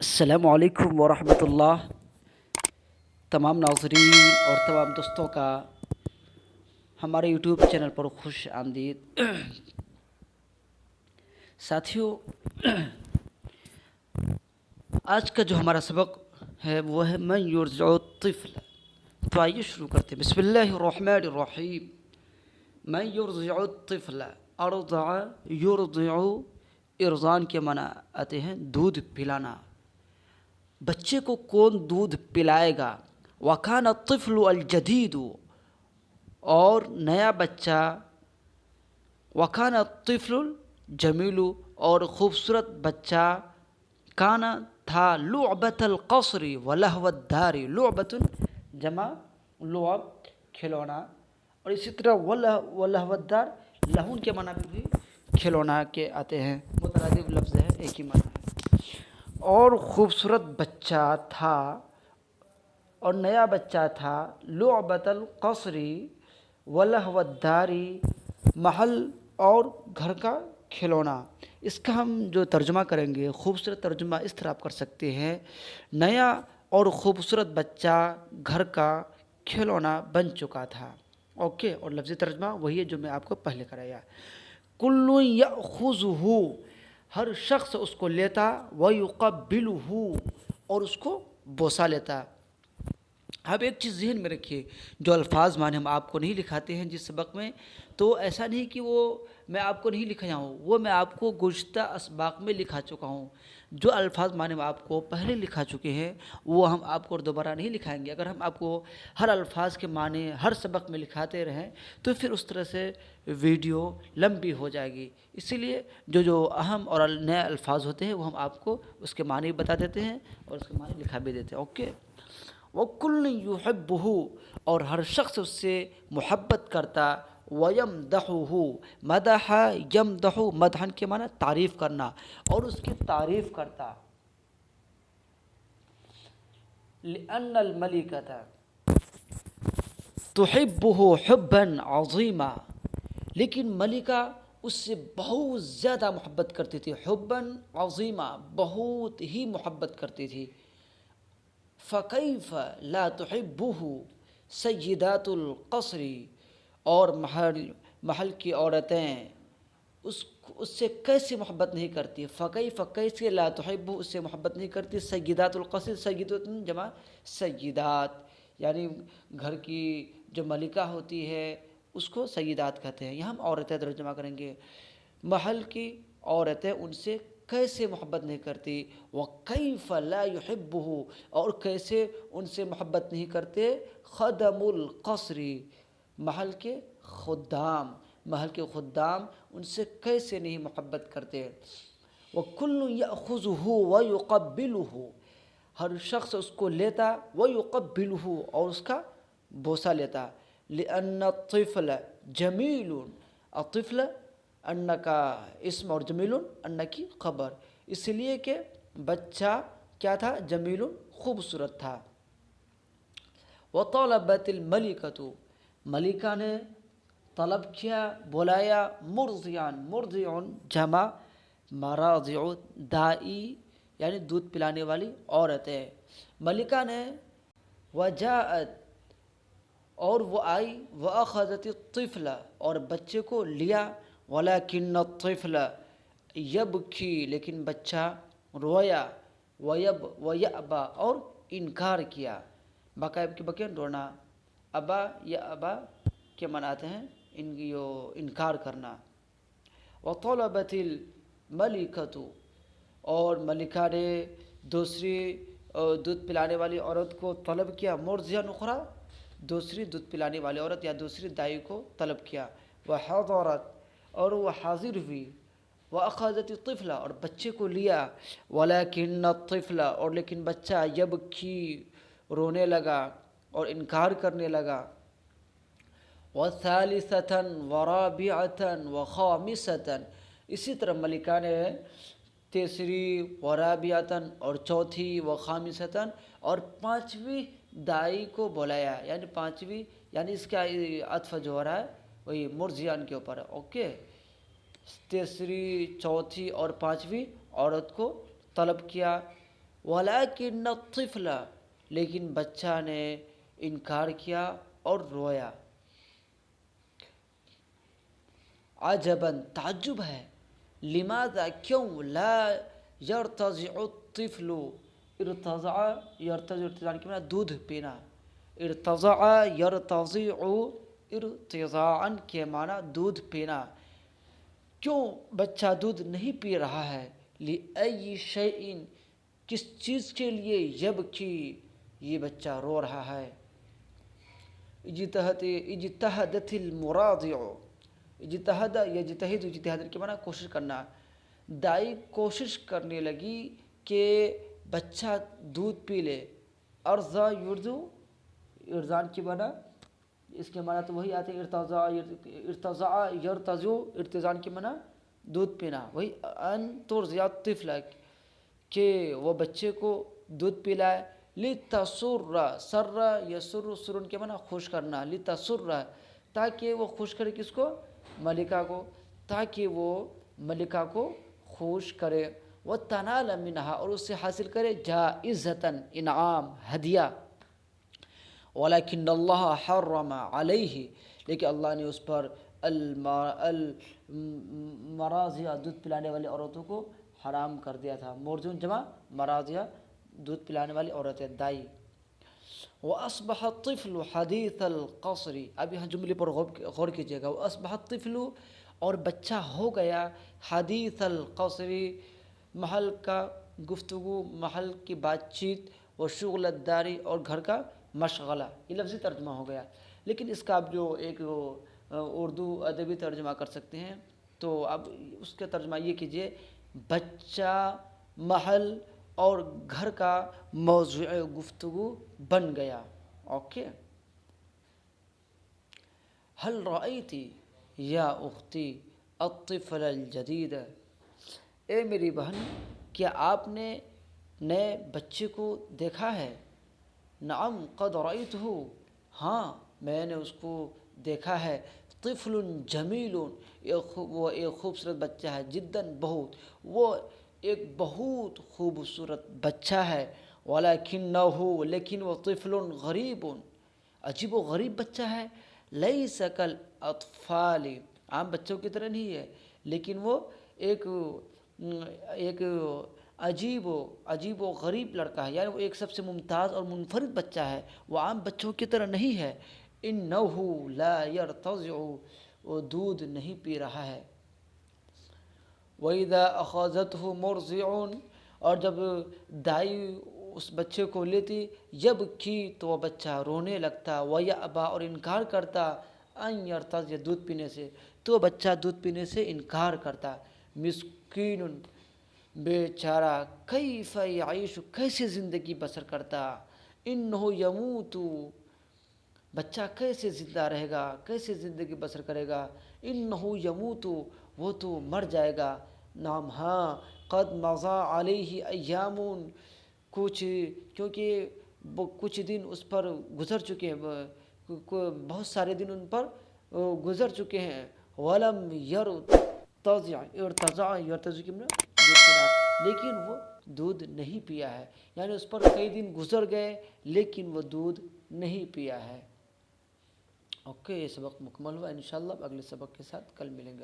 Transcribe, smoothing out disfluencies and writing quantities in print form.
السلام علیکم ورحمۃ اللہ۔ تمام ناظرین اور تمام دوستوں کا ہمارے یوٹیوب چینل پر خوش آمدید۔ ساتھیوں، آج کا جو ہمارا سبق ہے وہ ہے من یرضع الطفل۔ تو آئیے شروع کرتے ہیں۔ بسم اللہ الرحمن الرحیم۔ من یرضع الطفل، ارضع یرضع، ارضان کے معنی آتے ہیں دودھ پلانا۔ بچے کو کون دودھ پلائے گا؟ وَكَانَ الطِّفْلُ الْجَدِيدُ، اور نیا بچہ، وَكَانَ الطِّفْلُ الْجَمِيلُ، اور خوبصورت بچہ، کان تھا، لُعْبَةَ الْقَصْرِ وَلَهْوَ الدَّارِ، لُعْبَةٌ جمع لعب کھلونا، اور اسی طرح وَلَهْوَ الدَّارِ لہون کے معنی بھی کھلونا کے آتے ہیں، مترادف لفظ ہے، ایک ہی معنی ہے۔ اور خوبصورت بچہ تھا اور نیا بچہ تھا، لعبۃ القصری ولہو الداری، محل اور گھر کا کھلونا۔ اس کا ہم جو ترجمہ کریں گے، خوبصورت ترجمہ اس طرح آپ کر سکتے ہیں، نیا اور خوبصورت بچہ گھر کا کھلونا بن چکا تھا۔ اوکے، اور لفظی ترجمہ وہی ہے جو میں آپ کو پہلے کرایا۔ کل یأخذہ، ہر شخص اس کو لیتا، وَيُقَبِّلُهُ، اور اس کو بوسہ لیتا۔ اب ایک چیز ذہن میں رکھیے، جو الفاظ معنی ہم آپ کو نہیں لکھاتے ہیں جس سبق میں، تو ایسا نہیں کہ وہ میں آپ کو نہیں لکھایا ہوں، وہ میں آپ کو گزشتہ اسباق میں لکھا چکا ہوں۔ جو الفاظ معنی ہم آپ کو پہلے لکھا چکے ہیں وہ ہم آپ کو دوبارہ نہیں لکھائیں گے۔ اگر ہم آپ کو ہر الفاظ کے معنی ہر سبق میں لکھاتے رہیں تو پھر اس طرح سے ویڈیو لمبی ہو جائے گی۔ اسی لیے جو اہم اور نئے الفاظ ہوتے ہیں وہ ہم آپ کو اس کے معنی بتا دیتے ہیں اور اس کے معنی لکھا بھی دیتے ہیں۔ اوکے۔ وَكُلٌّ يُحِبُّهُ، اور ہر شخص اس سے محبت کرتا، وَيَمْدَحُهُ، مدح یمدح، مدحن کے معنی تعریف کرنا، اور اس کی تعریف کرتا۔ لِأَنَّ الْمَلِكَةَ تُحِبُّهُ حُبًّا عَظِيمًا، لیکن ملکہ اس سے بہت زیادہ محبت کرتی تھی، حُبًّا عَظِيمًا، بہت ہی محبت کرتی تھی۔ فَكَيْفَ لَا تُحِبُّهُ سَيِّدَاتُ الْقَصْرِ، اور محل کی عورتیں اس سے کیسے محبت نہیں کرتی؟ فَكَيْفَ، کیسے، لَا تُحِبُّهُ، اس سے محبت نہیں کرتی، سَيِّدَاتُ الْقَصْرِ، سیدۃ جمع سیدات، یعنی گھر کی جو ملکہ ہوتی ہے اس کو سیدات کہتے ہیں۔ یہاں ہم عورتیں ترجمہ کریں گے، محل کی عورتیں ان سے کیسے محبت نہیں کرتی، وَكَيْفَ لَا يُحِبُّهُ، اور کیسے ان سے محبت نہیں کرتے، خَدَمُ الْقَصْرِ، محل کے خدام، محل کے خدام ان سے کیسے نہیں محبت کرتے۔ وَكُلٌّ يَأْخُذُهُ وَيُقَبِّلُهُ، ہر شخص اس کو لیتا، وَيُقَبِّلُهُ، اور اس کا بوسہ لیتا۔ لِأَنَّ الطِّفْلَ جَمِيلٌ، الطفل ان کا اسم اور جمیل ان کی خبر، اس لیے کہ بچہ کیا تھا، جمیل، خوبصورت تھا۔ وَطَلَبَتِ الْمَلِكَةُ، ملکہ نے طلب کیا، بلایا، مرضعاً، مرضع جمع مراضع، دائی یعنی دودھ پلانے والی عورتیں، ملکہ نے، وجاءت، اور وہ آئی، وَأَخَذَتِ الطِّفْلَ، اور بچے کو لیا، وَلَكِنَّ الطِّفْلَ يَبْكِي، لیکن بچہ رویا، وَيَأْبَى، اور انکار کیا، بقائب کے بقین رونا، ابا یا ابا کے معنی آتے ہیں انکار کرنا۔ وَطَلَبَتِ الْمَلِكَةُ، اور ملکہ نے دوسری دودھ پلانے والی عورت کو طلب کیا، مرضعاً اخرى، دوسری دودھ پلانے والی عورت یا دوسری دائی کو طلب کیا، وَحَضَرَتْ، اور وہ حاضر ہوئی، وَأَخَذَتِ الطِّفْلَ، اور بچے کو لیا، وَلَكِنَّ الطِّفْلَ، اور لیکن بچہ، يَبْكِي، رونے لگا اور انکار کرنے لگا۔ وَثَالِثَةً وَرَابِعَةً وَخَامِسَةً، اسی طرح ملکہ نے تیسری، ورابعۃً، اور چوتھی، وخامسۃً، اور پانچویں دائی کو بلایا، یعنی پانچویں، یعنی اس کا عطف جو ہو رہا ہے وہی مرضعاً کے اوپر ہے۔ اوکے، تیسری، چوتھی اور پانچویں عورت کو طلب کیا، ولیکن الطفل، لیکن بچہ نے انکار کیا اور رویا. عجباً، تعجب ہے. لماذا، کیوں؟ لا یرتضع الطفل، ارتضع یرتضع، ارتضاع کے معنی دودھ پینا. ارتضع یرتضع ارتضاعاً کے معنی دودھ پینا. کیوں بچہ دودھ نہیں پی رہا ہے؟ لأی شیء، کس چیز کے لیے؟ یبکی، یہ بچہ رو رہا ہے. اجتہدت المراضع، اجتہد یجتہد، اجتہاد کے معنی کوشش کرنا. دائی کوشش کرنے لگی کہ بچہ دودھ پی لے. ارضا یرزو، ارزان کی معنی اس کے معنی تو وہی آتے ہیں. ارتضع یرتضع، ارتضان کی معنی دودھ پینا. وہی ان ترضع الطفل، کہ وہ بچے کو دودھ پلائے. لتسر، سر یسر، سرن کے معنی خوش کرنا. لتسر، تاکہ وہ خوش کرے کس کو؟ ملکہ کو، تاکہ وہ ملکہ کو خوش کرے. وتنال منہا، اور اس سے حاصل کرے جائزۃً، انعام، ہدیہ. ولیکن اللہ حرم علیہ، لیکن اللہ نے اس پر المراضع، دودھ پلانے والی عورتوں کو حرام کر دیا تھا. مرضون جمع مراضع، دودھ پلانے والی عورتیں، دائی. وَأَصْبَحَ الطِّفْلُ حَدِيثَ الْقَصْرِ، اب یہاں جملے پر غور کیجیے گا. وَأَصْبَحَ الطِّفْلُ، اور بچہ ہو گیا. حدیث القصر، محل کا گفتگو، محل کی بات چیت. وشغل الداری، اور گھر کا مشغلہ. یہ لفظی ترجمہ ہو گیا. لیکن اس کا اب جو ایک اردو ادبی ترجمہ کر سکتے ہیں، تو اب اس کا ترجمہ یہ کیجیے: بچہ محل اور گھر کا موضوع گفتگو بن گیا. اوکے. هل رأیتی یا اختی الطفل الجدید، اے میری بہن، کیا آپ نے نئے بچے کو دیکھا ہے؟ نعم قد رأیتہ، ہاں میں نے اس کو دیکھا ہے. طفل جمیل، وہ ایک خوبصورت بچہ ہے. جداً، بہت، وہ ایک بہت خوبصورت بچہ ہے. ولیکنہ، لیکن وہ طفل غریب، عجیب و غریب بچہ ہے. لیس کالاطفال، عام بچوں کی طرح نہیں ہے، لیکن وہ ایک عجیب و غریب لڑکا ہے. یعنی وہ ایک سب سے ممتاز اور منفرد بچہ ہے، وہ عام بچوں کی طرح نہیں ہے. انہ لا یرتضع، وہ دودھ نہیں پی رہا ہے. وَإِذَا أَخَذَتْهُ مُرْضِعٌ، اور جب دائی اس بچے کو لیتی. یبکی، تو وہ بچہ رونے لگتا. وَيَأْبَى، اور انکار کرتا. أَن يرتضع، دودھ پینے سے. تو بچہ دودھ پینے سے انکار کرتا. مسکین، بیچارہ. کیف یعیش، کیسے زندگی بسر کرتا. انہ یموت، بچہ کیسے زندہ رہے گا، کیسے زندگی بسر کرے گا. انہ یموت، وہ تو مر جائے گا. نعم، ہاں. قد مضى علیہ ایام، کیونکہ کچھ دن اس پر گزر چکے ہیں، بہت سارے دن ان پر گزر چکے ہیں. ولم یرتضع، ارتضع یرتضع کی لیکن وہ دودھ نہیں پیا ہے. یعنی اس پر کئی دن گزر گئے لیکن وہ دودھ نہیں پیا ہے. اوکے، یہ سبق مکمل ہوا. انشاءاللہ اگلے سبق کے ساتھ کل ملیں گے.